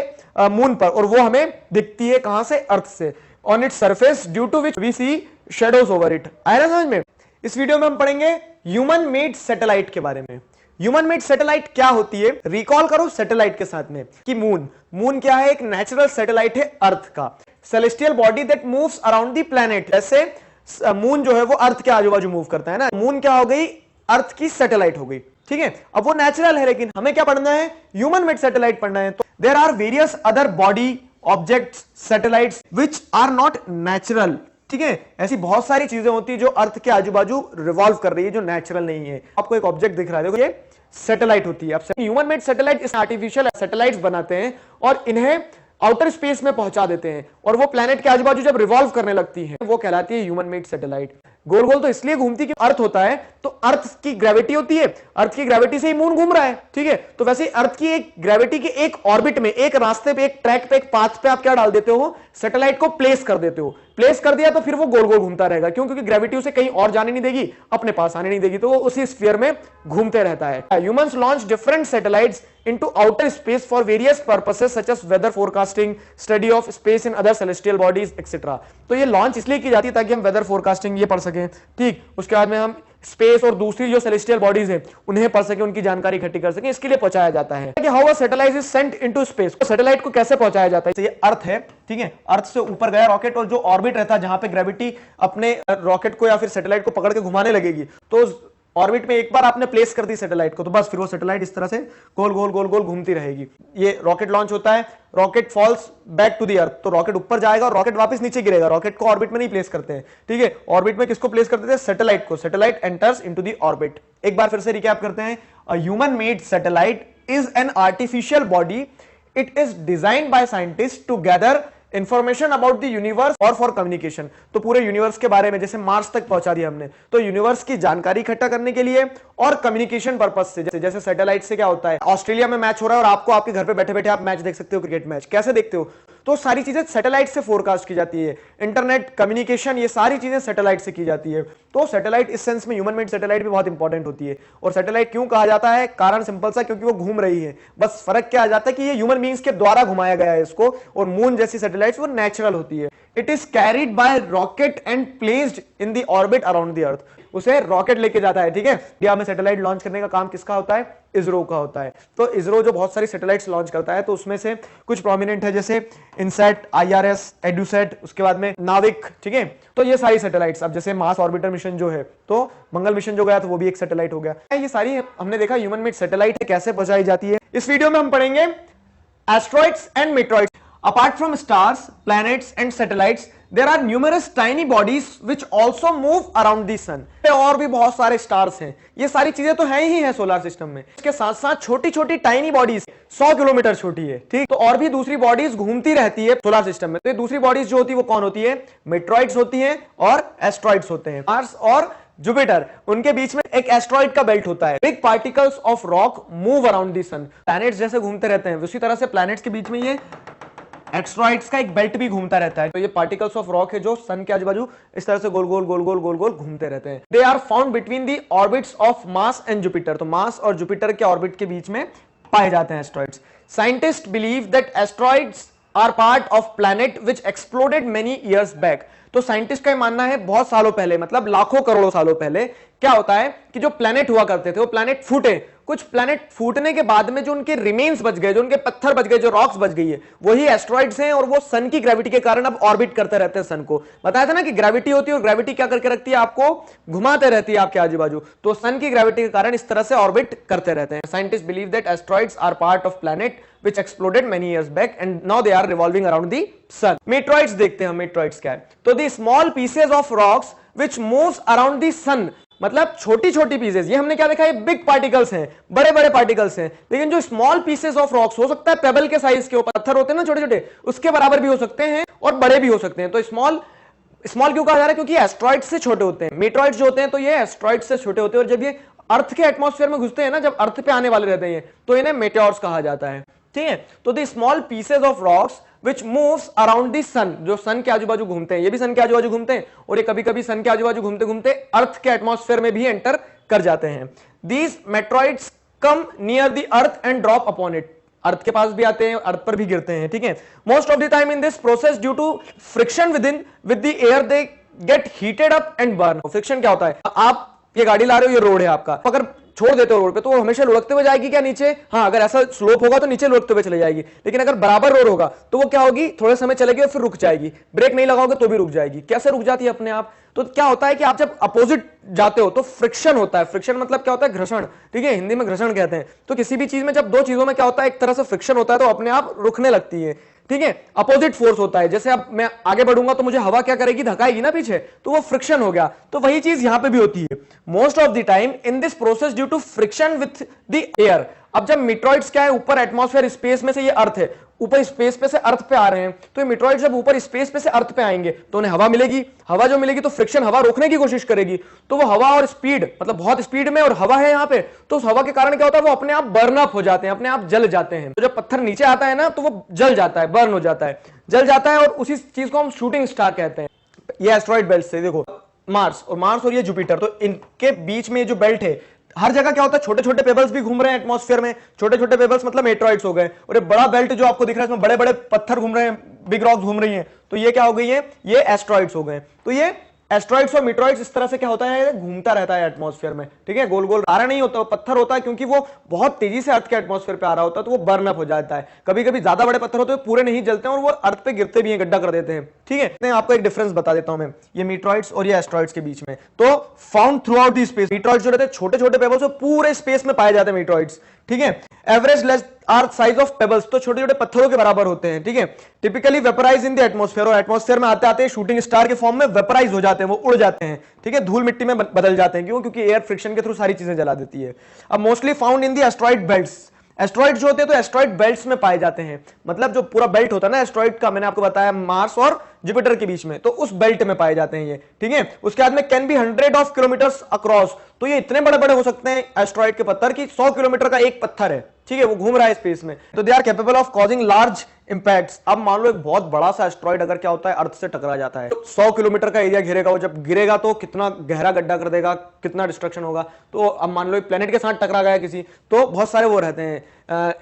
मून पर। और वो हमें दिखती है कहां से? अर्थ से। On its surface, due to which we see shadows over it. आया ना समझ में? इस वीडियो में हम पढ़ेंगे ह्यूमन मेड सैटेलाइट के बारे में। ह्यूमन मेड सैटेलाइट क्या होती है? रिकॉल करो सैटेलाइट के साथ में कि मून क्या है? एक नेचुरल सैटेलाइट है अर्थ का। Celestial body that moves around the planet. जैसे मून जो है वो अर्थ के आजू बाजू मूव करता है ना। मून क्या हो गई? अर्थ की सैटेलाइट हो गई, ठीक है। अब वो नेचुरल है, लेकिन हमें क्या पढ़ना है? ह्यूमन मेड सैटेलाइट पढ़ना है। तो there are various other body, objects, satellites which are not natural, ठीक है। ऐसी बहुत सारी चीजें होती है जो अर्थ के आजू बाजू रिवॉल्व कर रही है, जो नेचुरल नहीं है। आपको एक ऑब्जेक्ट दिख रहा है, देखो ये सैटेलाइट होती है। अब ह्यूमन मेड सैटेलाइट इस आर्टिफिशियल सैटेलाइट्स बनाते हैं और इन्हें आउटर स्पेस में पहुंचा देते हैं, और वो प्लैनेट के आजू बाजू जब रिवॉल्व करने लगती है वो कहलाती है ह्यूमन मेड सैटेलाइट। गोल गोल तो इसलिए घूमती कि अर्थ होता है, तो अर्थ की ग्रेविटी होती है, अर्थ की ग्रेविटी से ही मून घूम रहा है, ठीक है। तो वैसे ही अर्थ की एक ग्रेविटी के एक ऑर्बिट में, एक रास्ते पे, एक ट्रैक पे, एक पाथ पे आप क्या डाल देते हो, सैटेलाइट को प्लेस कर देते हो। प्लेस कर दिया तो फिर वो गोल गोल घूमता रहेगा, क्यों? क्योंकि ग्रेविटी उसे कहीं और जाने नहीं देगी, अपने पास आने नहीं देगी, तो वो उसी स्फीयर में घूमते रहता है। Humans launch different satellites into outer space for various purposes such as weather forecasting, study of space in other celestial bodies etc. तो ये लॉन्च इसलिए की जाती है ताकि हम वेदर फोरकास्टिंग ये पढ़ सकें, ठीक। उसके बाद में हम स्पेस और दूसरी जो सेलेस्टियल बॉडीज है उन्हें पढ़ सकें, उनकी जानकारी इकट्ठी कर सकें, इसके लिए पहुंचाया जाता है। कि how a satellite is sent into space, satellite को कैसे पहुंचाया जाता है। ये अर्थ है, ठीक है, अर्थ से ऊपर गया रॉकेट, और जो ऑर्बिट रहता है जहां पे ग्रेविटी अपने रॉकेट को या फिर सैटेलाइट को पकड़ के घुमाने लगेगी, तो ऑर्बिट में एक बार आपने प्लेस कर दी सैटेलाइट को, तो बस फिर वो सैटेलाइट इस तरह से गोल गोल गोल गोल घूमती रहेगी। ये रॉकेट लॉन्च होता है, rocket falls back to the अर्थ, तो रॉकेट ऊपर जाएगा और रॉकेट वापस नीचे गिरेगा। रॉकेट को ऑर्बिट में नहीं प्लेस करते हैं, ठीक है। ऑर्बिट में किसको प्लेस करते थे? सैटेलाइट को। Satellite enters into the orbit. एक बार फिर से रिकैप करते हैं। A human made satellite is an artificial body, it is designed by scientist to gather information about the universe और फॉर कम्युनिकेशन। तो पूरे यूनिवर्स के बारे में, जैसे मार्स तक पहुंचा दिया हमने, तो यूनिवर्स की जानकारी इकट्ठा करने के लिए और कम्युनिकेशन पर्पस से। जैसे सैटेलाइट से क्या होता है, ऑस्ट्रेलिया में मैच हो रहा है और आपको आपके घर पे बैठे बैठे आप मैच देख सकते हो, क्रिकेट मैच कैसे देखते हो, तो सारी चीजें सैटेलाइट से फोरकास्ट की जाती है। इंटरनेट, कम्युनिकेशन, ये सारी चीजें सैटेलाइट से की जाती है। तो सैटेलाइट इस सेंस में, ह्यूमन मेड सैटेलाइट भी बहुत इंपॉर्टेंट होती है। और सैटेलाइट क्यों कहा जाता है? कारण सिंपल सा, क्योंकि वो घूम रही है। बस फर्क क्या आ जाता है कि ये ह्यूमन बीइंग्स के द्वारा घुमाया गया है इसको, और मून जैसी सैटेलाइट्स वो नेचुरल होती है। It is carried by rocket and placed in the orbit around the अर्थ। उसे रॉकेट लेके जाता है, ठीक है। इंडिया में सैटेलाइट लॉन्च करने का काम किसका होता है? इसरो का होता है। तो इसरो जो बहुत सारी सैटेलाइट्स लॉन्च करता है, तो उसमें से कुछ प्रोमिनेंट है, जैसे इनसैट, IRS, एडुसैट, उसके बाद में नाविक, ठीक है। तो ये सारी सैटेलाइट्स, अब जैसे मार्स ऑर्बिटर मिशन जो है, तो मंगल मिशन जो गया तो वो भी एक सैटेलाइट हो गया। ये सारी हमने देखा ह्यूमन मेड सैटेलाइट कैसे पहुंचाई जाती है। इस वीडियो में हम पढ़ेंगे asteroids and meteoroids. Apart from stars, planets and satellites, there are numerous tiny bodies which also move around the sun. और भी बहुत सारे स्टार्स हैं, ये सारी चीजें तो हैं ही हैं सोलर सिस्टम में। इसके साथ साथ छोटी छोटी टाइनी बॉडीज 100 किलोमीटर छोटी है, ठीक। तो और भी दूसरी बॉडीज घूमती रहती है सोलर सिस्टम में। तो ये दूसरी बॉडीज जो होती है वो कौन होती है? मेट्रॉइड्स होती हैं और एस्ट्रॉइड्स होते हैं। मार्स और जुपिटर, उनके बीच में एक एस्ट्रॉइड का बेल्ट होता है। Big particles of rock move around the sun. Planets जैसे घूमते रहते हैं, उसी तरह से प्लैनेट्स के बीच में ये एस्ट्रॉइड्स का एक बेल्ट भी घूमता रहता है। तो ये पार्टिकल्स ऑफ रॉक है जो सन के आजू बाजू इस तरह से गोल गोल गोल गोल गोल गोल घूमते रहते हैं। They are found between the orbits of Mars and Jupiter. तो मार्स और जुपिटर के ऑर्बिट के बीच में पाए जाते हैं asteroids. Scientist believe that asteroids are part of planet which exploded many years back. तो साइंटिस्ट का मानना है बहुत सालों पहले, मतलब लाखों करोड़ों सालों पहले क्या होता है कि जो प्लैनेट हुआ करते थे वो प्लैनेट फूटे। कुछ प्लैनेट फूटने के बाद में जो उनके रिमेन्स बच गए, जो उनके पत्थर बच गए, जो रॉक्स बच गई है, वही एस्ट्रॉइड्स हैं। और वो सन की ग्रेविटी के कारण अब ऑर्बिट करते रहते हैं सन को। बताया था ना कि ग्रेविटी होती है और ग्रेविटी क्या करके रखती है? आपको घुमाते रहती है आपके आजू बाजू। तो सन की ग्रेविटी के कारण इस तरह से ऑर्बिट करते रहते हैं। Scientist believe that asteroids are part of planet which exploded many years back and now they are revolving around the sun. Meteoroids देखते हैं हम, meteoroids क्या है? तो the small pieces of rocks which moves around the sun, मतलब छोटी छोटी pieces. ये हमने क्या देखा? ये बिग पार्टिकल्स हैं, बड़े बड़े पार्टिकल्स हैं। लेकिन जो स्मॉल पीसेस ऑफ रॉक्स, हो सकता है पेबल के साइज के, पत्थर होते हैं ना छोटे छोटे, उसके बराबर भी हो सकते हैं और बड़े भी हो सकते हैं। तो स्मॉल क्यों कहा जा रहा है? क्योंकि एस्ट्रॉइड से छोटे होते हैं। मेट्रॉइड्स जो होते हैं तो ये एस्ट्रॉइड से छोटे होते हैं, और जब ये अर्थ के एटमॉस्फेयर में घुसते हैं ना, जब अर्थ पे आने वाले रहते हैं, तो इन्हें मेटेओर्स कहा जाता है, ठीक है। तो the small pieces of rocks which moves around the sun, जो सन के आजू बाजू घूमते हैं, ये भी सन के आजू बाजू घूमते हैं, और ये कभी कभी सन के आजू बाजू घूमते घूमते अर्थ के एटमॉस्फेयर में भी एंटर कर जाते हैं। These meteoroids come near the earth and drop upon it. Earth के पास भी आते हैं, अर्थ पर भी गिरते हैं, ठीक है। Most of the time in this process due to friction with the air they get heated up and burn. Friction क्या होता है? आप ये गाड़ी ला रहे हो, ये रोड है आपका, अगर छोड़ देते हो रोड पे तो वो हमेशा लुढ़कते हुए जाएगी क्या नीचे? हाँ, अगर ऐसा स्लोप होगा तो नीचे लुढ़कते हुए चले जाएगी। लेकिन अगर बराबर रोड होगा तो वो क्या होगी? थोड़े समय चलेगी और फिर रुक जाएगी। ब्रेक नहीं लगाओगे तो भी रुक जाएगी। कैसे रुक जाती है? अपने आप। तो क्या होता है कि आप जब अपोजिट जाते हो तो फ्रिक्शन होता है। फ्रिक्शन मतलब क्या होता है? घर्षण, ठीक है, हिंदी में घर्षण कहते हैं। तो किसी भी चीज में जब दो चीजों में क्या होता है, एक तरह से फ्रिक्शन होता है, तो अपने आप रुकने लगती है, ठीक है। अपोजिट फोर्स होता है, जैसे अब मैं आगे बढ़ूंगा तो मुझे हवा क्या करेगी? धकाएगी ना पीछे, तो वो फ्रिक्शन हो गया। तो वही चीज यहां पे भी होती है। Most of the time in this process due to friction with the air. अब जब मेट्रॉइड्स क्या है, ऊपर एटमॉस्फेयर स्पेस में से, ये अर्थ है, ऊपर स्पेस पे से अर्थ पे आ रहे हैं, तो ये मीटरॉइड जब ऊपर स्पेस पे से अर्थ पे आएंगे तो उन्हें हवा मिलेगी, हवा जो मिलेगी तो फ्रिक्शन, हवा रोकने की कोशिश करेगी, तो वो हवा और स्पीड, मतलब बहुत स्पीड में और हवा है यहाँ पे, तो उस हवा के कारण क्या होता है, वो अपने आप बर्न अप हो जाते हैं, अपने आप जल जाते हैं। तो जब पत्थर नीचे आता है ना तो वो जल जाता है, बर्न हो जाता है, जल जाता है, और उसी चीज को हम शूटिंग स्टार कहते हैं। ये एस्टेरॉइड बेल्ट से देखो, मार्स और ये जुपिटर, तो इनके बीच में जो बेल्ट है, हर जगह क्या होता है, छोटे छोटे पेबल्स भी घूम रहे हैं एटमॉस्फेयर में, छोटे छोटे पेबल्स मतलब मेट्रॉइड्स हो गए, और ये बड़ा बेल्ट जो आपको दिख रहा है इसमें बड़े बड़े पत्थर घूम रहे हैं, बिग रॉक्स घूम रही हैं, तो ये क्या हो गई है, ये एस्टेरॉइड्स हो गए। तो ये एस्टेरॉइड्स और मीटरॉइड्स इस तरह से क्या होता है, घूमता रहता है एटमॉस्फेयर में, ठीक है, गोल गोल आ रहा नहीं होता, वो पत्थर होता है, क्योंकि वो बहुत तेजी से अर्थ के एटमॉस्फेयर पे आ रहा होता है, तो वो बर्न अप हो जाता है। कभी कभी ज्यादा बड़े पत्थर होते हैं, पूरे नहीं जलते हैं और वो अर्थ पे गिरते भी हैं, गड्ढा कर देते हैं, ठीक है। मैं आपको एक डिफरेंस बता देता हूं मैं, ये मीटरॉइड्स और ये एस्टेरॉइड्स के बीच में, तो found throughout the space, meteoroids जो रहते हैं छोटे छोटे पेबल्स, पूरे स्पेस में पाए जाते हैं मीटरॉइड्स, ठीक है। Average less are size of pebbles, तो छोटे छोटे पत्थरों के बराबर होते हैं, ठीक है। Typically vaporise in the atmosphere, और एटमॉस्फेयर में आते आते शूटिंग स्टार के फॉर्म में वेपराइज हो जाते हैं, वो उड़ जाते हैं, ठीक है, धूल मिट्टी में बदल जाते हैं। क्यों? क्योंकि एयर फ्रिक्शन के थ्रू सारी चीजें जला देती है। अब mostly found in the asteroid belts, asteroid जो होते हैं तो एस्टेरॉइड बेल्ट्स में पाए जाते हैं, मतलब जो पूरा बेल्ट होता है ना एस्टेरॉइड का, मैंने आपको बताया मार्स और जुपिटर के बीच में, तो उस बेल्ट में पाए जाते हैं ये, ठीक है। उसके बाद में can be 100 of kilometres across, तो ये इतने बड़े बड़े हो सकते हैं एस्टेरॉइड के पत्थर की 100 किलोमीटर का एक पत्थर है, ठीक है, वो घूम रहा है स्पेस में, तो they are capable of causing large impacts. अब मान लो एक बहुत बड़ा सा एस्टेरॉइड अगर क्या होता है अर्थ से टकरा जाता है, 100 किलोमीटर का एरिया घेरेगा, वो जब गिरेगा तो कितना गहरा गड्ढा कर देगा, कितना डिस्ट्रक्शन होगा। तो अब मान लो एक प्लेनेट के साथ टकरा गया किसी, तो बहुत सारे वो रहते हैं,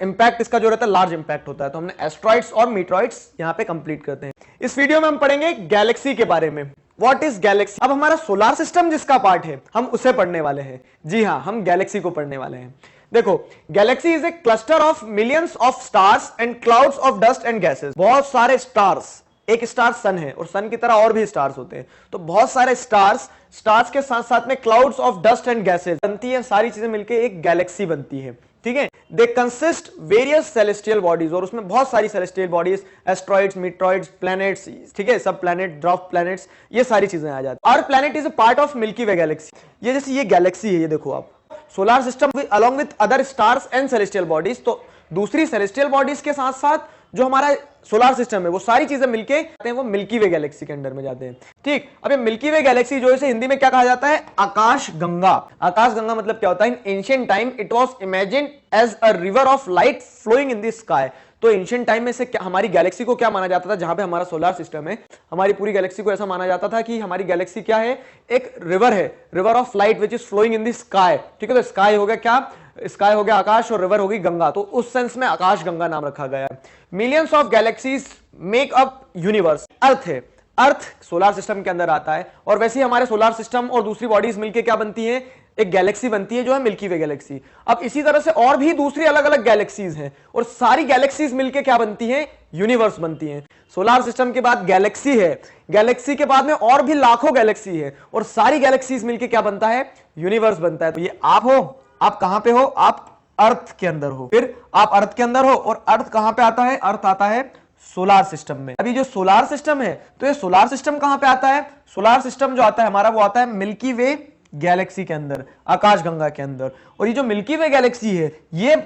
इंपैक्ट इसका जो रहता है लार्ज इंपैक्ट होता है। तो हमने एस्टेरॉइड्स और मीटरॉइड्स यहां पे कंप्लीट करते हैं। इस वीडियो में हम पढ़ेंगे गैलेक्सी के बारे में, व्हाट इज गैलेक्सी। अब हमारा सोलर सिस्टम जिसका पार्ट है हम उसे पढ़ने वाले हैं, जी हां, हम गैलेक्सी को पढ़ने वाले हैं। देखो, Galaxy is a cluster of millions of stars and clouds of dust and gases. बहुत सारे स्टार्स, एक स्टार सन है और सन की तरह और भी स्टार्स होते हैं, तो बहुत सारे स्टार्स के साथ साथ में clouds of dust and gases बनती है, सारी चीजें मिलकर एक गैलेक्सी बनती है, ठीक है। They consist various celestial bodies, और उसमें बहुत सारी सेलेस्टियल बॉडीज, एस्ट्रॉइड्स, मीटरॉइड्स, प्लैनेट्स, ठीक है, सब प्लैनेट, ड्वार्फ प्लैनेट्स, ये सारी चीजें आ जाती हैं। Our planet is a part of Milky Way galaxy. ये जैसे ये गैलेक्सी है, ये देखो आप, solar system along with other stars and celestial bodies, तो दूसरी सेलेस्टियल बॉडीज के साथ साथ जो हमारा सोलर सिस्टम है वो सारी चीजें मिलके आते हैं, वो मिल्की वे गैलेक्सी के अंडर में जाते हैं, ठीक। अब ये मिल्की वे गैलेक्सी जो इसे हिंदी में क्या कहा जाता है, आकाश गंगा। आकाश गंगा मतलब क्या होता है, in ancient time it was imagined as a river of light flowing in the sky. तो एंशिएंट टाइम में से हमारी गैलेक्सी को क्या माना जाता था, जहां पे हमारा सोलर सिस्टम है, हमारी पूरी गैलेक्सी को ऐसा माना जाता था कि हमारी गैलेक्सी क्या है, एक रिवर है, river of light which is flowing in the sky, ठीक है। तो स्काई हो गया क्या, स्काई हो गया आकाश, और रिवर होगी गंगा, तो उस सेंस में आकाश गंगा नाम रखा गया है। Millions of galaxies make up universe. Earth है, अर्थ सोलर सिस्टम के अंदर आता है, और वैसे ही हमारे सोलर सिस्टम और दूसरी बॉडीज मिलके क्या बनती है, एक गैलेक्सी बनती है जो है मिल्की वे गैलेक्सी। अब इसी तरह से और भी दूसरी अलग अलग गैलेक्सीज हैं, और सारी गैलेक्सीज मिलके क्या बनती हैं, यूनिवर्स बनती हैं। सोलर सिस्टम के बाद गैलेक्सी है, गैलेक्सी के बाद में और भी लाखों गैलेक्सी है, और सारी गैलेक्सीज मिलके क्या बनता है, यूनिवर्स बनता है। तो ये आप हो, आप कहां पे हो, आप अर्थ के अंदर हो, फिर आप अर्थ के अंदर हो, और अर्थ कहां पे आता है, अर्थ आता है सोलर सिस्टम में। अभी जो सोलर सिस्टम है, तो ये सोलर सिस्टम कहां पे आता है, सोलर सिस्टम जो आता है हमारा वो आता है मिल्की वे गैलेक्सी के अंदर, आकाश गंगा के अंदर। और ये जो मिल्की वे गैलेक्सी है ये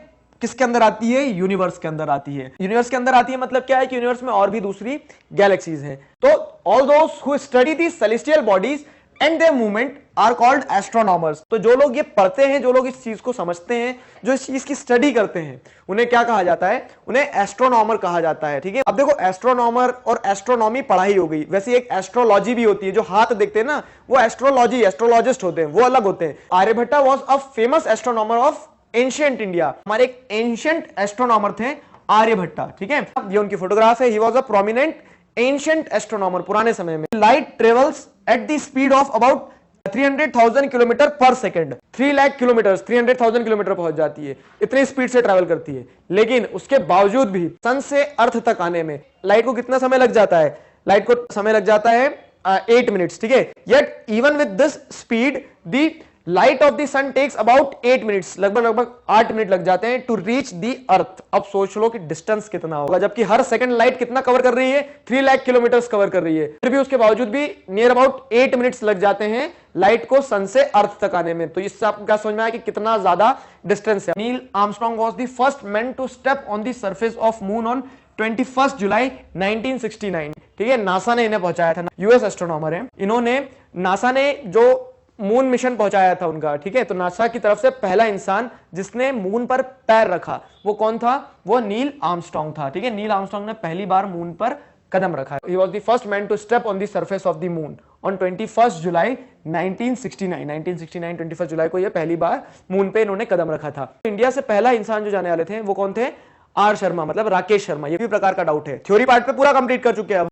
किसके अंदर आती है, यूनिवर्स के अंदर आती है। यूनिवर्स के अंदर आती है मतलब क्या है कि यूनिवर्स में और भी दूसरी गैलेक्सीज हैं। तो all those who study the celestial bodies and their movement are called astronomers. तो जो लोग ये पढ़ते हैं, जो लोग इस चीज को समझते हैं, जो इस चीज की स्टडी करते हैं, उन्हें क्या कहा जाता है, उन्हें एस्ट्रोनॉमर कहा जाता है, ठीक है। अब देखो, एस्ट्रोनॉमर और एस्ट्रोनॉमी पढ़ाई हो गई, वैसे एक एस्ट्रोलॉजी भी होती है, जो हाथ देखते हैं ना वो एस्ट्रोलॉजी, एस्ट्रोलॉजिस्ट होते हैं, वो अलग होते हैं। Aryabhatta was a famous astronomer of ancient India. हमारे एक एंशिएंट एस्ट्रोनॉमर थे आर्यभट्टा, ठीक है, ये उनकी फोटोग्राफ है। He was a prominent ancient astronomer पुराने समय में। Light travels at the speed of about 300,000 kilometre पर सेकंड, 3 लाख किलोमीटर, 300,000 किलोमीटर पहुंच जाती है, इतनी स्पीड से ट्रैवल करती है। लेकिन उसके बावजूद भी सन से अर्थ तक आने में लाइट को कितना समय लग जाता है, लाइट को समय लग जाता है 8 मिनट्स, ठीक है। Yet even with this speed the light of the sun takes about 8 minutes, लगभग 8 मिनट लग जाते हैं टू रीच दी अर्थ। अब सोच लो कि डिस्टेंस कितना होगा, जबकि हर सेकंड लाइट कितना कवर कर रही है, 3 लाख किलोमीटर्स कवर कर रही है, फिर भी उसके बावजूद भी नियर अबाउट 8 मिनट्स लग जाते हैं लाइट को सन से अर्थ तक आने में। तो इससे आपको क्या समझ में आया कि कितना ज्यादा डिस्टेंस है। Neil Armstrong was the first man to step on the surface of moon on 21 July 1969। ठीक है, नासा ने इन्हें पहुंचाया था, यूएस एस्ट्रोनॉमर है इन्होंने। नासा ने जो मून मिशन पहुंचाया था उनका, ठीक है, तो नासा की तरफ से पहला इंसान जिसने मून पर पैर रखा वो कौन था, वो नील आर्मस्ट्रांग था। ठीक है, नील आर्मस्ट्रांग ने पहली बार मून पर कदम रखा। He was the first man to step on the surface of the moon on 21 July 1969। 21 जुलाई को ये पहली बार मून पे इन्होंने कदम रखा था। इंडिया से पहला इंसान जो जाने वाले थे वो कौन थे, आर शर्मा, मतलब राकेश शर्मा। ये भी प्रकार का डाउट है, थ्योरी पार्ट पे पूरा कंप्लीट कर चुके हैं अब।